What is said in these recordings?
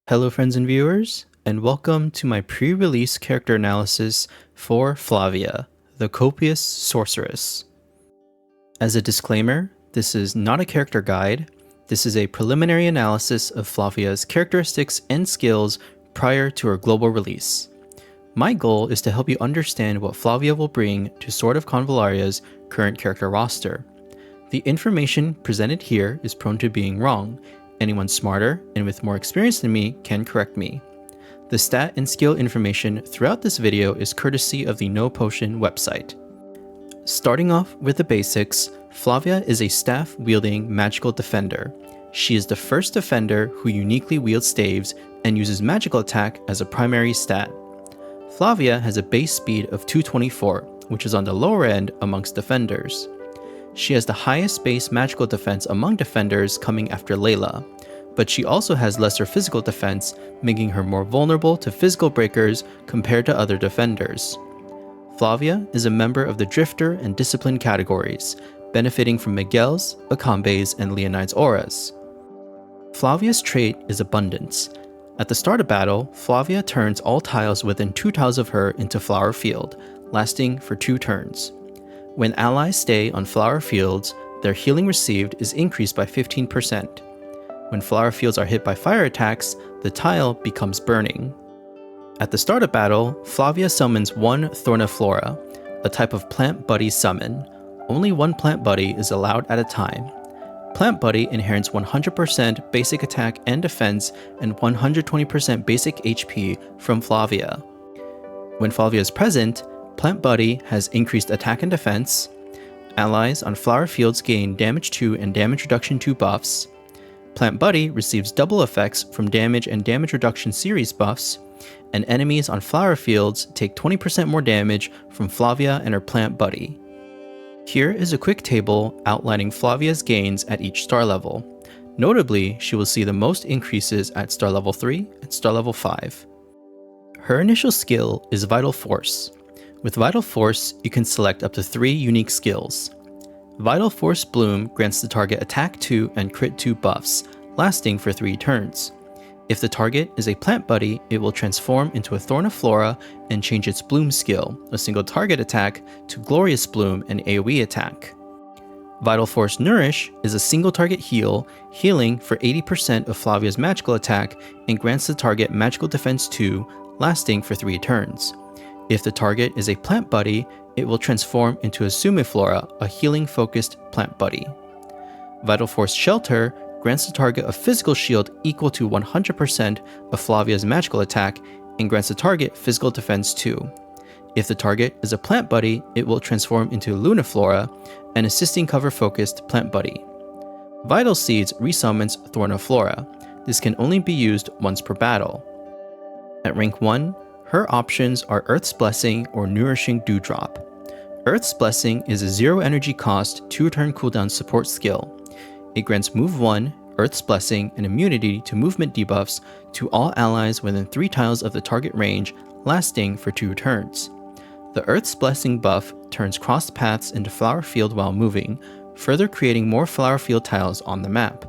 Hello friends and viewers, and welcome to my pre-release character analysis for Flavia, the Copious Sorceress. As a disclaimer, this is not a character guide. This is a preliminary analysis of Flavia's characteristics and skills prior to her global release. My goal is to help you understand what Flavia will bring to Sword of Convallaria's current character roster. The information presented here is prone to being wrong. Anyone smarter and with more experience than me can correct me. The stat and skill information throughout this video is courtesy of the No Potion website. Starting off with the basics, Flavia is a staff-wielding magical defender. She is the first defender who uniquely wields staves and uses magical attack as a primary stat. Flavia has a base speed of 224, which is on the lower end amongst defenders. She has the highest base magical defense among defenders, coming after Layla, but she also has lesser physical defense, making her more vulnerable to physical breakers compared to other defenders. Flavia is a member of the Drifter and Discipline categories, benefiting from Miguel's, Akambe's, and Leonide's auras. Flavia's trait is Abundance. At the start of battle, Flavia turns all tiles within 2 tiles of her into Flower Field, lasting for 2 turns. When allies stay on flower fields, their healing received is increased by 15%. When flower fields are hit by fire attacks, the tile becomes burning. At the start of battle, Flavia summons 1 Thorniflora, a type of plant buddy summon. Only 1 plant buddy is allowed at a time. Plant buddy inherits 100% basic attack and defense and 120% basic HP from Flavia. When Flavia is present, Plant Buddy has increased attack and defense. Allies on flower fields gain damage 2 and damage reduction 2 buffs. Plant Buddy receives double effects from damage and damage reduction series buffs. And enemies on flower fields take 20% more damage from Flavia and her Plant Buddy. Here is a quick table outlining Flavia's gains at each star level. Notably, she will see the most increases at star level 3 and star level 5. Her initial skill is Vital Force. With Vital Force, you can select up to 3 unique skills. Vital Force Bloom grants the target Attack 2 and Crit 2 buffs, lasting for 3 turns. If the target is a Plant Buddy, it will transform into a Thorniflora and change its Bloom skill, a single target attack, to Glorious Bloom and AoE attack. Vital Force Nourish is a single target heal, healing for 80% of Flavia's magical attack and grants the target Magical Defense 2, lasting for 3 turns. If the target is a Plant Buddy, it will transform into a Sumiflora, a healing-focused Plant Buddy. Vital Force Shelter grants the target a physical shield equal to 100% of Flavia's magical attack and grants the target physical defense 2. If the target is a Plant Buddy, it will transform into Luniflora, an assisting cover-focused Plant Buddy. Vital Seeds resummons Thorniflora. This can only be used once per battle. At rank 1, her options are Earth's Blessing or Nourishing Dewdrop. Earth's Blessing is a 0 energy cost, 2-turn cooldown support skill. It grants move 1, Earth's Blessing, and immunity to movement debuffs to all allies within 3 tiles of the target range, lasting for 2 turns. The Earth's Blessing buff turns crossed paths into Flower Field while moving, further creating more Flower Field tiles on the map.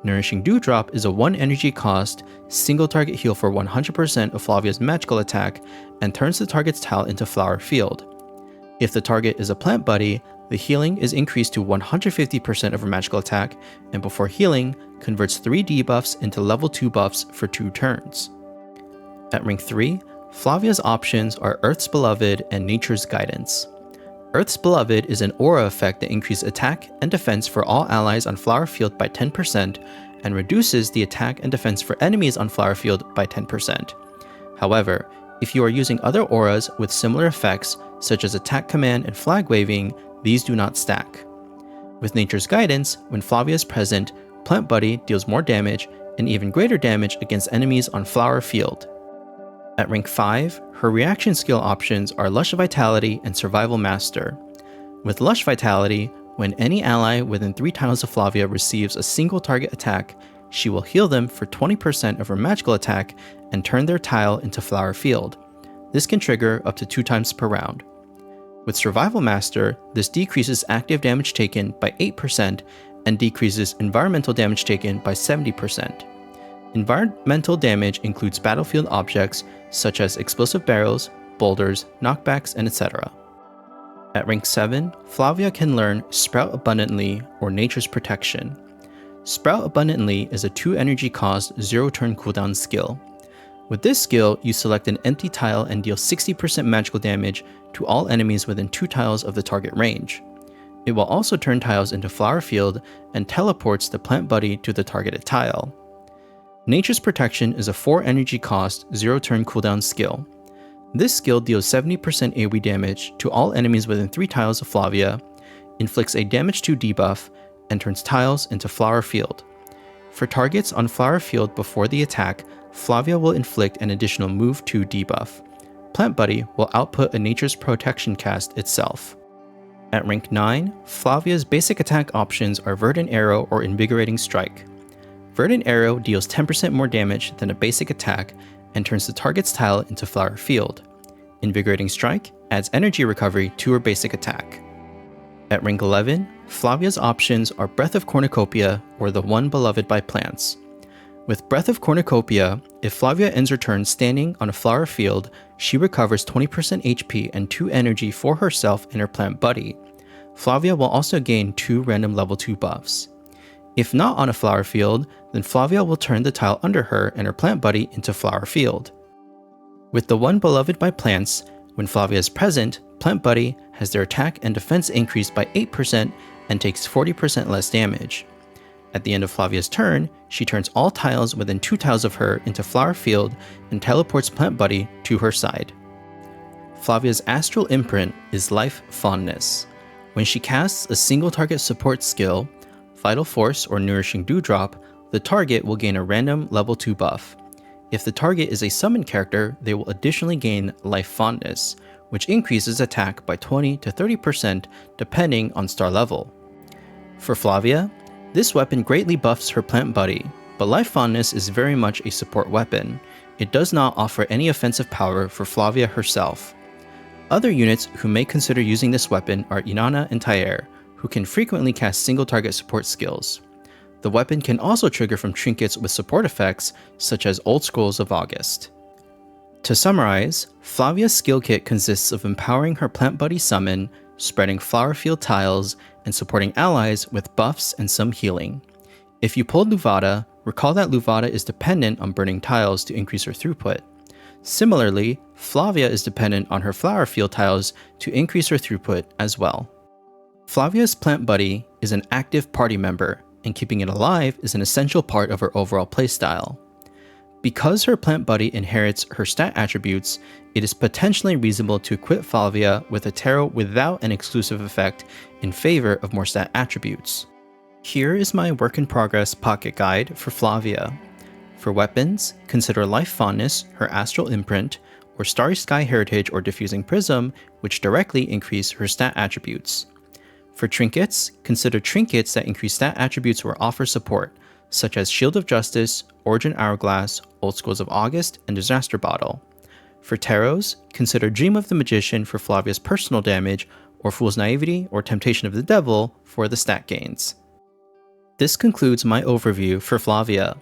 Nourishing Dewdrop is a 1 energy cost, single target heal for 100% of Flavia's magical attack and turns the target's tile into Flower Field. If the target is a Plant Buddy, the healing is increased to 150% of her magical attack, and before healing, converts 3 debuffs into level 2 buffs for 2 turns. At rank 3, Flavia's options are Earth's Beloved and Nature's Guidance. Earth's Beloved is an aura effect that increases attack and defense for all allies on Flower Field by 10% and reduces the attack and defense for enemies on Flower Field by 10%. However, if you are using other auras with similar effects, such as Attack Command and Flag Waving, these do not stack. With Nature's Guidance, when Flavia is present, Plant Buddy deals more damage and even greater damage against enemies on Flower Field. At rank 5, her reaction skill options are Lush Vitality and Survival Master. With Lush Vitality, when any ally within 3 tiles of Flavia receives a single target attack, she will heal them for 20% of her magical attack and turn their tile into Flower Field. This can trigger up to 2 times per round. With Survival Master, this decreases active damage taken by 8% and decreases environmental damage taken by 70%. Environmental damage includes battlefield objects such as explosive barrels, boulders, knockbacks, and etc. At rank 7, Flavia can learn Sprout Abundantly or Nature's Protection. Sprout Abundantly is a 2 energy cost, 0 turn cooldown skill. With this skill, you select an empty tile and deal 60% magical damage to all enemies within 2 tiles of the target range. It will also turn tiles into Flower Field and teleports the plant buddy to the targeted tile. Nature's Protection is a 4 energy cost, 0 turn cooldown skill. This skill deals 70% AoE damage to all enemies within 3 tiles of Flavia, inflicts a damage 2 debuff, and turns tiles into Flower Field. For targets on Flower Field before the attack, Flavia will inflict an additional move 2 debuff. Plant Buddy will output a Nature's Protection cast itself. At rank 9, Flavia's basic attack options are Verdant Arrow or Invigorating Strike. Verdant Arrow deals 10% more damage than a basic attack and turns the target's tile into Flower Field. Invigorating Strike adds energy recovery to her basic attack. At rank 11, Flavia's options are Breath of Cornucopia or the One Beloved by Plants. With Breath of Cornucopia, if Flavia ends her turn standing on a flower field, she recovers 20% HP and 2 energy for herself and her plant buddy. Flavia will also gain 2 random level 2 buffs. If not on a flower field, then Flavia will turn the tile under her and her plant buddy into Flower Field. With the One Beloved by Plants, when Flavia is present, Plant Buddy has their attack and defense increased by 8% and takes 40% less damage. At the end of Flavia's turn, she turns all tiles within 2 tiles of her into Flower Field and teleports Plant Buddy to her side. Flavia's Astral Imprint is Life Fondness. When she casts a single target support skill, Vital Force or Nourishing Dewdrop, the target will gain a random level 2 buff. If the target is a summoned character, they will additionally gain Life Fondness, which increases attack by 20 to 30% depending on star level. For Flavia, this weapon greatly buffs her plant buddy, but Life Fondness is very much a support weapon. It does not offer any offensive power for Flavia herself. Other units who may consider using this weapon are Inanna and Tyre, who can frequently cast single target support skills. The weapon can also trigger from trinkets with support effects such as Old Scrolls of August. To summarize, Flavia's skill kit consists of empowering her plant buddy summon, spreading flower field tiles, and supporting allies with buffs and some healing. If you pulled Luvada, recall that Luvada is dependent on burning tiles to increase her throughput. Similarly, Flavia is dependent on her flower field tiles to increase her throughput as well. Flavia's plant buddy is an active party member, and keeping it alive is an essential part of her overall playstyle. Because her plant buddy inherits her stat attributes, it is potentially reasonable to equip Flavia with a tarot without an exclusive effect in favor of more stat attributes. Here is my work in progress pocket guide for Flavia. For weapons, consider Life Fondness, her Astral Imprint, or Starry Sky Heritage or Diffusing Prism, which directly increase her stat attributes. For trinkets, consider trinkets that increase stat attributes or offer support, such as Shield of Justice, Origin Hourglass, Old Scrolls of August, and Disaster Bottle. For tarots, consider Dream of the Magician for Flavia's personal damage, or Fool's Naivety or Temptation of the Devil for the stat gains. This concludes my overview for Flavia.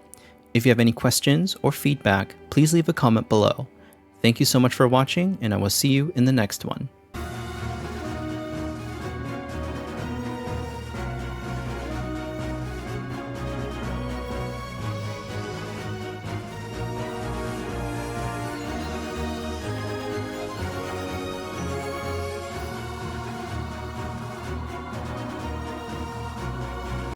If you have any questions or feedback, please leave a comment below. Thank you so much for watching, and I will see you in the next one.